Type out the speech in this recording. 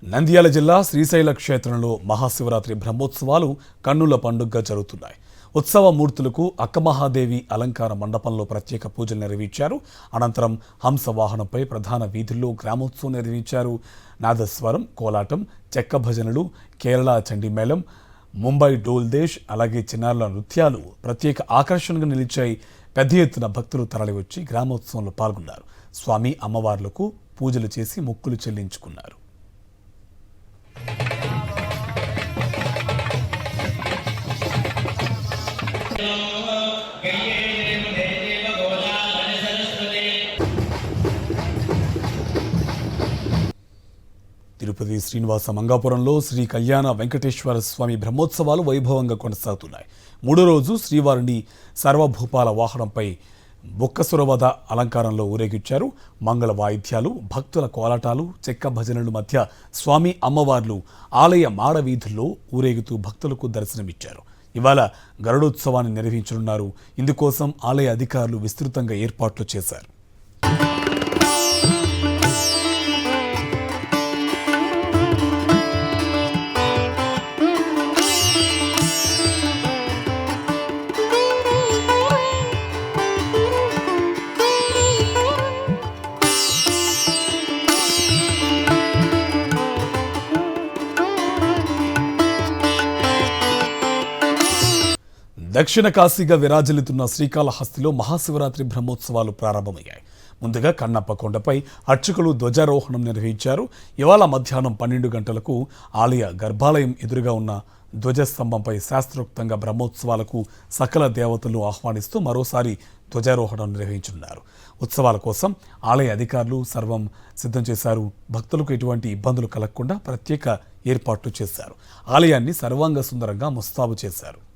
నంద్యాల జిల్లా శ్రీశైల క్షేత్రంలో మహాశివరాత్రి బ్రహ్మోత్సవాలు కన్నుల పండుగగా జరుగుతున్నాయి. ఉత్సవ మూర్తులకు అక్కమహాదేవి అలంకార మండపంలో ప్రత్యేక పూజలు నిర్వహించారు. అనంతరం హంస వాహనంపై ప్రధాన వీధుల్లో గ్రామోత్సవం నిర్వహించారు. నాదస్వరం, కోలాటం, చెక్క భజనలు, కేరళ చండీమేళం, ముంబై డోల్దేశ్, అలాగే చిన్నారుల నృత్యాలు ప్రత్యేక ఆకర్షణగా నిలిచాయి. పెద్ద ఎత్తున భక్తులు తరలివచ్చి గ్రామోత్సవంలో పాల్గొన్నారు. స్వామి అమ్మవార్లకు పూజలు చేసి మొక్కులు చెల్లించుకున్నారు. తిరుపతి శ్రీనివాస మంగాపురంలో శ్రీ కళ్యాణ వెంకటేశ్వర స్వామి బ్రహ్మోత్సవాలు వైభవంగా కొనసాగుతున్నాయి. మూడో రోజు శ్రీవారిని సర్వభూపాల వాహనంపై బొక్కసురవద అలంకారంలో ఊరేగించారు. మంగళ వాయిద్యాలు, భక్తుల కోలాటాలు, చెక్క భజనల మధ్య స్వామి అమ్మవార్లు ఆలయ మాడ వీధుల్లో ఊరేగుతూ భక్తులకు దర్శనమిచ్చారు. ఇవాళ గరుడోత్సవాన్ని నిర్వహించనున్నారు. ఇందుకోసం ఆలయ అధికారులు విస్తృతంగా ఏర్పాట్లు చేశారు. దక్షిణ కాశీగా విరాజిల్లుతున్న శ్రీకాళహస్తిలో మహాశివరాత్రి బ్రహ్మోత్సవాలు ప్రారంభమయ్యాయి. ముందుగా కన్నప్ప కొండపై అర్చకులు ధ్వజారోహణం నిర్వహించారు. ఇవాళ మధ్యాహ్నం 12 గంటలకు ఆలయ గర్భాలయం ఎదురుగా ఉన్న ధ్వజస్తంభంపై శాస్త్రోక్తంగా బ్రహ్మోత్సవాలకు సకల దేవతలు ఆహ్వానిస్తూ మరోసారి ధ్వజారోహణం నిర్వహించనున్నారు. ఉత్సవాల కోసం ఆలయ అధికారులు సర్వం సిద్ధం చేశారు. భక్తులకు ఎటువంటి ఇబ్బందులు కలగకుండా ప్రత్యేక ఏర్పాట్లు చేశారు. ఆలయాన్ని సర్వాంగ సుందరంగా ముస్తాబు చేశారు.